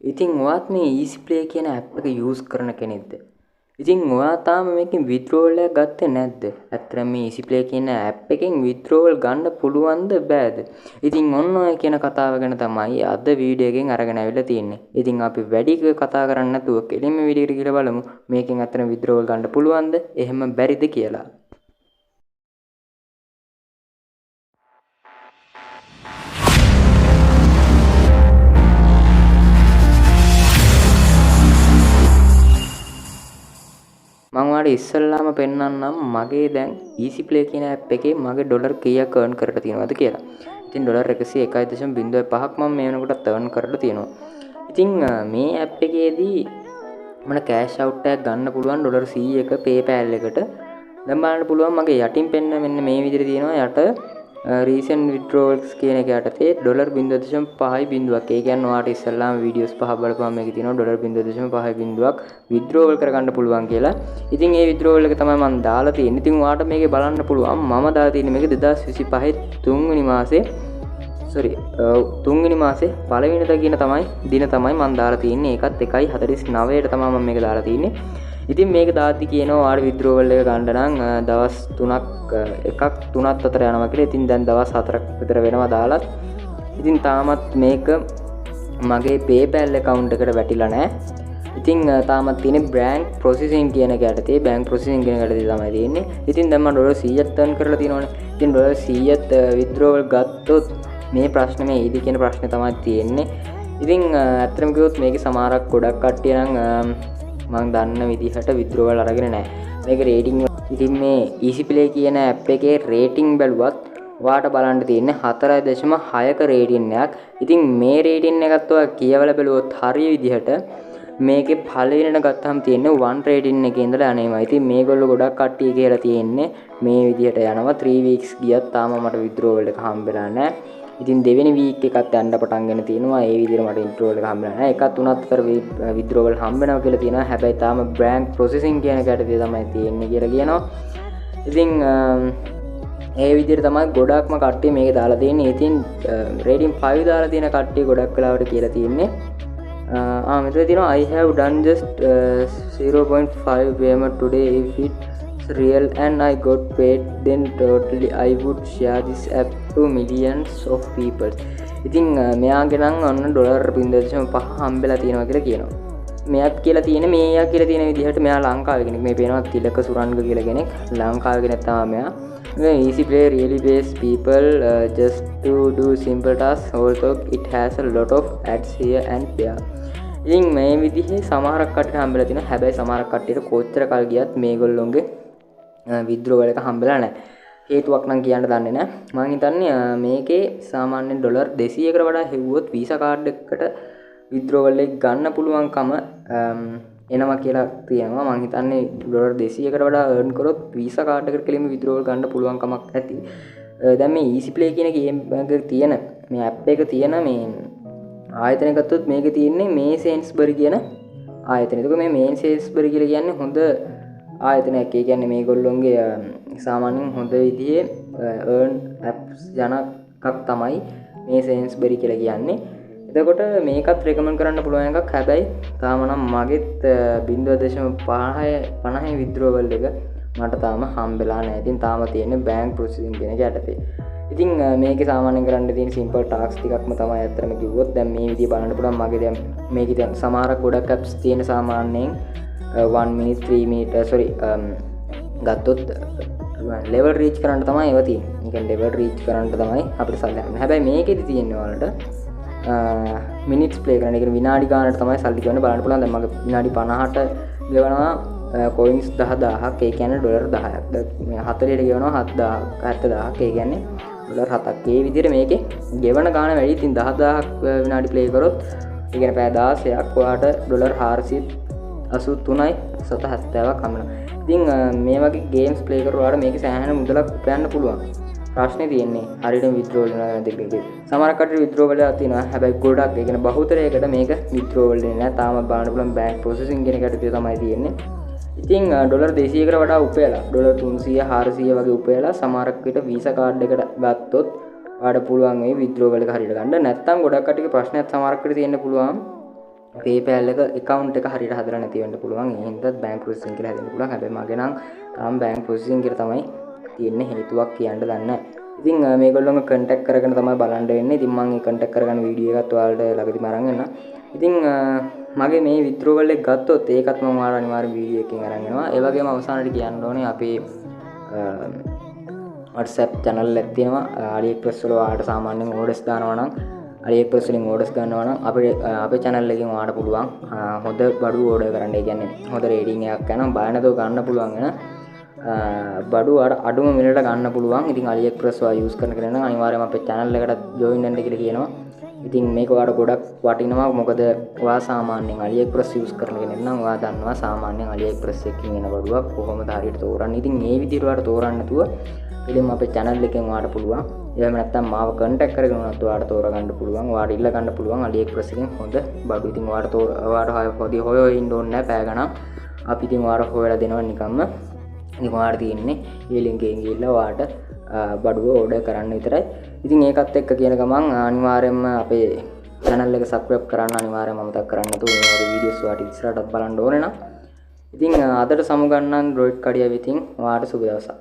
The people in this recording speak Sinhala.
ඉතින් ඔයාත් මේ Easy Play කියන app එක use කරන කෙනෙක්ද? ඉතින් ඔයා තාම මේකෙන් withdrawal එකක් ගත්තේ නැද්ද? ඇත්තටම මේ Easy Play කියන app එකෙන් withdrawal ගන්න පුළුවන්ද බෑද? ඉතින් ඔන්න ඔය කියන කතාව ගැන තමයි අද වීඩියෝ එකෙන් අරගෙන ආවිල්ලා තියෙන්නේ. ඉතින් අපි වැඩි කතා කරන්නේ නැතුව කෙලින්ම වීඩියෝ එකට ගිහලා බලමු මේකෙන් ඇත්තටම withdrawal ගන්න පුළුවන්ද? එහෙම බැරිද කියලා. මම ඔයාලට ඉස්සෙල්ලාම පෙන්නන්නම් මගේ දැන් Easy Play කියන app එකේ මගේ ඩොලර් කීයක් earn කරලා තියෙනවද කියලා. ඉතින් ඩොලර් 101.05ක් මම මේ වෙනකොට earn කරලා තියෙනවා. ඉතින් මේ app එකේදී මට cash out එකක් ගන්න පුළුවන් ඩොලර් 100ක PayPal එකට. දැන් බලන්න පුළුවන් මගේ යටින් පෙන්න මෙන්න මේ විදිහට තියෙනවා යට recent withdrawals කියන එක යටතේ ඩොලර් 0.5 බිඳුවක්. ඒ කියන්නේ ඔයාලට ඉස්සල්ලාම වීඩියෝස් පහ බලපුවම මේකේ තියෙනවා ඩොලර් 0.5 බිඳුවක් withdrawal කරගන්න පුළුවන් කියලා. ඉතින් ඒ withdrawal එක තමයි මම දාලා තියෙන්නේ. ඉතින් ඔයාලට මේකේ බලන්න පුළුවන් මම දාලා තියෙන්නේ මේක 2025 3 වෙනි මාසේ පළවෙනිදා කියන දින තමයි මම දාලා තියෙන්නේ. ඒකත් 1:49ට තමයි මම මේක දාලා තියෙන්නේ. ඉතින් මේක දාද්දි කියනවා ඔයාලා withdrawal එක ගන්න නම් දවස් 3ක් අතර යනවා කියලා. ඉතින් දැන් දවස් 4ක් විතර වෙනවා දාලා. ඉතින් තාමත් මේක මගේ PayPal account එකට වැටිලා නැහැ. ඉතින් තාමත් තියෙන්නේ bank processing කියන එක යටතේ bank processing කියන එකට තමයි තියෙන්නේ. ඉතින් දැන් මම ඩොලර් 100ක් earn කරලා තියෙනවනේ. ඉතින් ඩොලර් 100ක් withdrawal ගත්තොත් මේ ප්‍රශ්නේ මේ ඉදි කියන ප්‍රශ්නේ තමයි තියෙන්නේ. ඉතින් ඇත්තටම කිව්වොත් මේකේ සමහරක් ගොඩක් කට්ටිය නම් මම දන්න විදිහට withdrawal අරගෙන නැහැ. මේක rating ඉතින් මේ Easy Play කියන app එකේ rating බැලුවත් ඔයාට බලන්න තියෙන්නේ 4.6ක rating එකක්. ඉතින් මේ rating එකත් ඔයා කියවලා බැලුවොත් හරිය විදිහට මේකේ පළවෙනිට ගත්තාම තියෙන්නේ 1 rating එකේ ඉඳලා අනේමයි. ඉතින් මේගොල්ලෝ ගොඩක් කට්ටිය කියලා තියෙන්නේ මේ විදිහට යනවා 3 weeks ගියත් තාම මට withdrawal එක හම්බෙලා නැහැ. ඉතින් දෙවෙනි වීක් එකත් යන්න පටන්ගෙන තියෙනවා. ඒ විදිහට මට withdrawal එක හම්බෙලා නැහැ. එකත් තුනත් අතර withdrawal හම්බෙනවා කියලා තියෙනවා. හැබැයි තාම bank processing කියන එකට තමයි තියෙන්නේ කියලා කියනවා. ඉතින් ඒ විදිහට තමයි ගොඩක්ම කට්ටිය මේක දාලා තියෙන්නේ. ඉතින් rating 5 දාලා තියෙන කට්ටිය ගොඩක් වෙලාවට කියලා තියෙන්නේ මෙතන තියෙනවා I have done just 0.5 payment today if it's real and I got paid then totally I would share this app to millions of people. ඉතින් මෙයාගේ නම් ඔන්න ඩොලර් 0.5 හම්බෙලා තියෙනවා කියලා කියනවා. මෙයාත් කියලා තියෙන්නේ මෙයා කියලා තියෙන විදිහට මෙයා ලංකාවේ කෙනෙක්. මේ පේනවා තිලක සුරංග කියලා කෙනෙක්. ලංකාවේ කෙනෙක් තමයි මෙයා. Easy Play really pays people just to do simple tasks. Also it has a lot of ads here and there. ඉතින් මේ විදිහේ සමහරක් කට්ටියට හම්බෙලා තියෙනවා. හැබැයි සමහරක් කට්ටියට කොච්චර කල් ගියත් මේගොල්ලොන්ගේ withdrawal එක හම්බෙලා නැහැ. හේතුවක් නම් කියන්න දන්නේ නැහැ. මම හිතන්නේ මේකේ සාමාන්‍යයෙන් ඩොලර් 200කට වඩා හෙව්වොත් Visa card එකකට withdrawal එක ගන්න පුළුවන්කම එනවා කියලා තියෙනවා. මම හිතන්නේ ඩොලර් 200කට වඩා earn කරොත් Visa card එකකට කෙලින්ම withdrawal ගන්න පුළුවන් කමක් ඇති. දැන් මේ Easy Play කියන ගේම් එකේ තියෙන මේ app එක තියෙන මේ ආයතනය ගත්තොත් මේකේ තියෙන්නේ මේ Sainsbury කියන ආයතනය. ඒක මේ මේ Sainsbury කියලා කියන්නේ හොඳ ආයතනයක්. ඒ කියන්නේ මේගොල්ලොන්ගේ සාමාන්‍යයෙන් හොඳ විදිහේ earn apps ජනකක් තමයි මේ Sainsbury කියලා කියන්නේ. එතකොට මේකත් රෙකමන්ඩ් කරන්න පුළුවන් එකක්. හැබැයි තාම නම් මගෙත් 0.50 withdrawal එක මට තාම හම්බෙලා නැහැ. ඉතින් තාම තියෙන්නේ bank processing කියන එක යටතේ. ඉතින් මේකේ සාමාන්‍යයෙන් කරන්න තියෙන simple tasks ටිකක්ම තමයි අත්‍තරම කිව්වොත්. දැන් මේ විදිය බලන්න පුළුවන් මගේ දැන් මේකේ දැන් සමහරක් ගොඩක් apps තියෙන සාමාන්‍යයෙන් 1 minute 3 minute ගත්තොත් level reach කරන්න තමයි ඒවා තියෙන්නේ. ඒ කියන්නේ level reach කරන්න තමයි අපිට සල්ලි ගන්න. හැබැයි මේකෙදි තියෙන්නේ ඔයාලට මිනිට්ස් ප්ලේ කරන. ඒ කියන්නේ විනාඩි ගානකට තමයි සල්ලි ගන්න බලන්න පුළුවන්. දැන් මගේ විනාඩි 50ට ගෙවනවා coins 10000ක්. ඒ කියන්නේ ඩොලර් 10ක්. මේ 40ට ගෙවනවා 70000ක්. ඒ කියන්නේ ඩොලර් 7ක්. ඒ විදිහට මේකේ ගෙවන ගාන වැඩි. ඉතින් 10000ක් විනාඩි ප්ලේ කරොත් ඒ කියන්නේ පැය 16ක් ඔයාට ඩොලර් 483යි 770ක් හම්බෙනවා. ඉතින් මේ වගේ ගේම්ස් ප්ලේ කරලා මේක සෑහෙන මුදලක් උපයන්න පුළුවන්. ප්‍රශ්නේ තියෙන්නේ හරියට withdrawal වෙනවා දෙකේ. සමහර කටට withdrawal එකක් තියෙනවා. හැබැයි ගොඩක් ඒ කියන්නේ බහුතරයකට මේක withdrawal වෙන්නේ නැහැ. තාම බලන්න පුළුවන් bank processing කියන එකට තමයි තියෙන්නේ. ඉතින් ඩොලර් 200කට වඩා උපයලා ඩොලර් 300 400 වගේ උපයලා සමහරක් විට Visa card එකට ගත්තොත් ඔයාලට පුළුවන් මේ withdrawal එක හරියට ගන්න. නැත්නම් ගොඩක් කට්ටියගේ ප්‍රශ්නයක් සමහරක් විට තියෙන්න පුළුවන්. PayPal එක account එක හරියට හදලා නැති වෙන්න පුළුවන්. ඒ හින්දා bank processing කියලා හැදෙන්න පුළුවන්. හැබැයි මගේ නම් තාම bank processing කියලා තමයි තියෙන්නේ. හේතුවක් කියන්න දන්නේ නැහැ. ඉතින් මේගොල්ලෝම contact කරගෙන තමයි බලන්න වෙන්නේ. ඉතින් මම මේ contact කරගන්න වීඩියෝ එකත් ඔයාලට ළඟදිම අරන් එන්නම්. ඉතින් මගේ මේ withdrawal එක ගත්තොත් ඒකත් මම ඔයාලට අනිවාර්යෙන් වීඩියෝ එකකින් අරන් එනවා. ඒ වගේම අවසානයේ කියන්න ඕනේ අපේ WhatsApp channel එකක් තියෙනවා. AliExpress වල ඔයාලට සාමාන්‍යයෙන් orders දානවා නම් AliExpress වලින් orders ගන්නවා නම් අපේ channel එකෙන් ඔයාලට පුළුවන් හොඳ බඩු order කරන්න. ඒ කියන්නේ හොඳ rating එකක් ගන්න බය නැතුව ගන්න පුළුවන් වෙන බඩු අඩුම මිලට ගන්න පුළුවන්. ඉතින් AliExpress ඔයා use කරන කෙනා නම් අනිවාර්යයෙන්ම අපේ channel එකට join වෙන්න කියලා කියනවා. ඉතින් මේක ඔයාලට ගොඩක් වටිනවා. මොකද ඔයා සාමාන්‍යයෙන් AliExpress use කරන කෙනෙක් නම් ඔයා දන්නවා සාමාන්‍යයෙන් AliExpress එකකින් එන බඩුවක් කොහොමද හරියට තෝරන්නේ. ඉතින් මේ විදිහට ඔයාලට තෝරන්න නැතුව ඉතින් අපේ channel එකෙන් ඔයාලට පුළුවන්. එහෙම නැත්නම් මාව contact කරගෙන උනත් ඔයාලට තෝරගන්න පුළුවන්. ඔයාලට ඉල්ල ගන්න පුළුවන් AliExpress එකෙන් හොඳ බඩු. ඉතින් ඔයාලට හොයලා ඉන්න ඕනේ නැහැ පැය ගණන්. අපි ඉතින් ඔයාලට හොයලා දෙනවා නිකම්ම. ඉතින් ඔයාලට තියෙන්නේ මේ link එකෙන් ගිහිල්ලා ඔයාලට බඩුව order කරන්න විතරයි. ඉතින් ඒකත් එක්ක කියන ගමන් අනිවාර්යයෙන්ම අපේ channel එක subscribe කරන්න අනිවාර්යයෙන්ම අමතක කරන්න නැතුව මේ වගේ videos ඔයාලට ඉස්සරහටත් බලන්න ඕනේ නම්. ඉතින් අදට සමු ගන්නන් රොයිට් කඩියා විසින් ඔයාලට සුබ දවසක්.